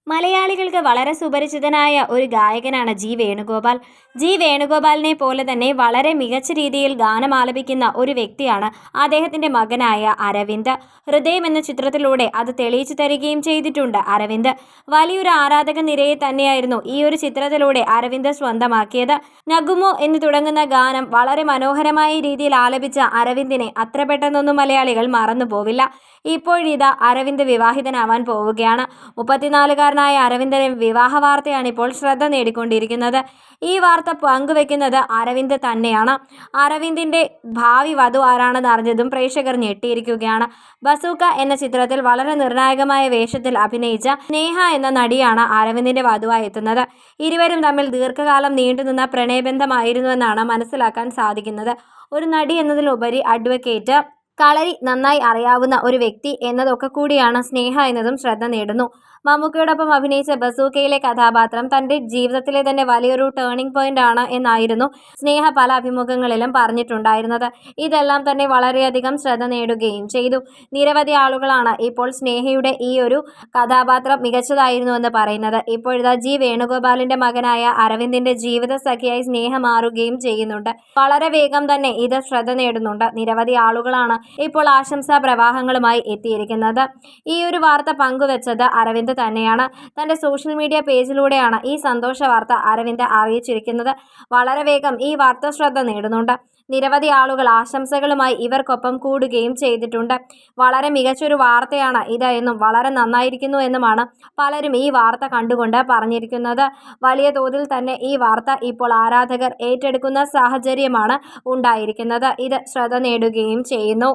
മലയാളികൾക്ക് വളരെ സുപരിചിതനായ ഒരു ഗായകനാണ് ജി വേണുഗോപാൽ. ജി വേണുഗോപാലിനെ പോലെ തന്നെ വളരെ മികച്ച രീതിയിൽ ഗാനം ആലപിക്കുന്ന ഒരു വ്യക്തിയാണ് അദ്ദേഹത്തിൻ്റെ മകനായ അരവിന്ദ്. ഹൃദയം എന്ന ചിത്രത്തിലൂടെ അത് തെളിയിച്ചു തരികയും ചെയ്തിട്ടുണ്ട് അരവിന്ദ്. വലിയൊരു ആരാധക നിരയെ തന്നെയായിരുന്നു ഈ ഒരു ചിത്രത്തിലൂടെ അരവിന്ദ് സ്വന്തമാക്കിയത്. നഗുമോ എന്ന് തുടങ്ങുന്ന ഗാനം വളരെ മനോഹരമായ രീതിയിൽ ആലപിച്ച അരവിന്ദിനെ അത്ര പെട്ടെന്നൊന്നും മലയാളികൾ മറന്നുപോവില്ല. ഇപ്പോഴിതാ അരവിന്ദ് വിവാഹിതനാവാൻ പോവുകയാണ്. 34-കാരനായ അരവിന്ദിന്റെ വിവാഹ വാർത്തയാണ് ഇപ്പോൾ ശ്രദ്ധ നേടിക്കൊണ്ടിരിക്കുന്നത്. ഈ വാർത്ത പങ്കുവെക്കുന്നത് അരവിന്ദ് തന്നെയാണ്. അരവിന്ദിന്റെ ഭാവി വധു ആരാണെന്ന് അറിഞ്ഞതും പ്രേക്ഷകർ ഞെട്ടിയിരിക്കുകയാണ്. ബസൂക്ക എന്ന ചിത്രത്തിൽ വളരെ നിർണായകമായ വേഷത്തിൽ അഭിനയിച്ച സ്നേഹ എന്ന നടിയാണ് അരവിന്ദിന്റെ വധുവായി എത്തുന്നത്. ഇരുവരും തമ്മിൽ ദീർഘകാലം നീണ്ടുനിന്ന പ്രണയബന്ധമായിരുന്നുവെന്നാണ് മനസ്സിലാക്കാൻ സാധിക്കുന്നത്. ഒരു നടി എന്നതിലുപരി അഡ്വക്കേറ്റ്, കളരി നന്നായി അറിയാവുന്ന ഒരു വ്യക്തി എന്നതൊക്കെ കൂടിയാണ് സ്നേഹ എന്നതും ശ്രദ്ധ നേടുന്നു. മമ്മൂക്കയോടൊപ്പം അഭിനയിച്ച ബസൂക്കയിലെ കഥാപാത്രം തൻ്റെ ജീവിതത്തിലെ തന്നെ വലിയൊരു ടേണിംഗ് പോയിന്റ് ആണ് എന്നായിരുന്നു സ്നേഹ പല അഭിമുഖങ്ങളിലും പറഞ്ഞിട്ടുണ്ടായിരുന്നത്. ഇതെല്ലാം തന്നെ വളരെയധികം ശ്രദ്ധ നേടുകയും ചെയ്തു. നിരവധി ആളുകളാണ് ഇപ്പോൾ സ്നേഹയുടെ ഈ ഒരു കഥാപാത്രം മികച്ചതായിരുന്നുവെന്ന് പറയുന്നത്. ഇപ്പോഴിതാ ജി വേണുഗോപാലിന്റെ മകനായ അരവിന്ദിന്റെ ജീവിത സഖിയായി സ്നേഹ മാറുകയും ചെയ്യുന്നുണ്ട്. വളരെ വേഗം തന്നെ ഇത് ശ്രദ്ധ നേടുന്നുണ്ട്. നിരവധി ആളുകളാണ് ഇപ്പോൾ ആശംസാ പ്രവാഹങ്ങളുമായി എത്തിയിരിക്കുന്നത്. ഈ ഒരു വാർത്ത പങ്കുവെച്ചത് അരവിന്ദ് തന്നെയാണ്. തൻ്റെ സോഷ്യൽ മീഡിയ പേജിലൂടെയാണ് ഈ സന്തോഷ വാർത്ത അരവിന്ദ് അറിയിച്ചിരിക്കുന്നത്. വളരെ വേഗം ഈ വാർത്ത ശ്രദ്ധ നേടുന്നുണ്ട്. നിരവധി ആളുകൾ ആശംസകളുമായി ഇവർക്കൊപ്പം കൂടുകയും ചെയ്തിട്ടുണ്ട്. വളരെ മികച്ചൊരു വാർത്തയാണ് ഇത് എന്നും വളരെ നന്നായിരിക്കുന്നു എന്നുമാണ് പലരും ഈ വാർത്ത കണ്ടുകൊണ്ട് പറഞ്ഞിരിക്കുന്നത്. വലിയ തോതിൽ തന്നെ ഈ വാർത്ത ഇപ്പോൾ ആരാധകർ ഏറ്റെടുക്കുന്ന സാഹചര്യമാണ് ഉണ്ടായിരിക്കുന്നത്. ഇത് ശ്രദ്ധ നേടുകയും ചെയ്യുന്നു.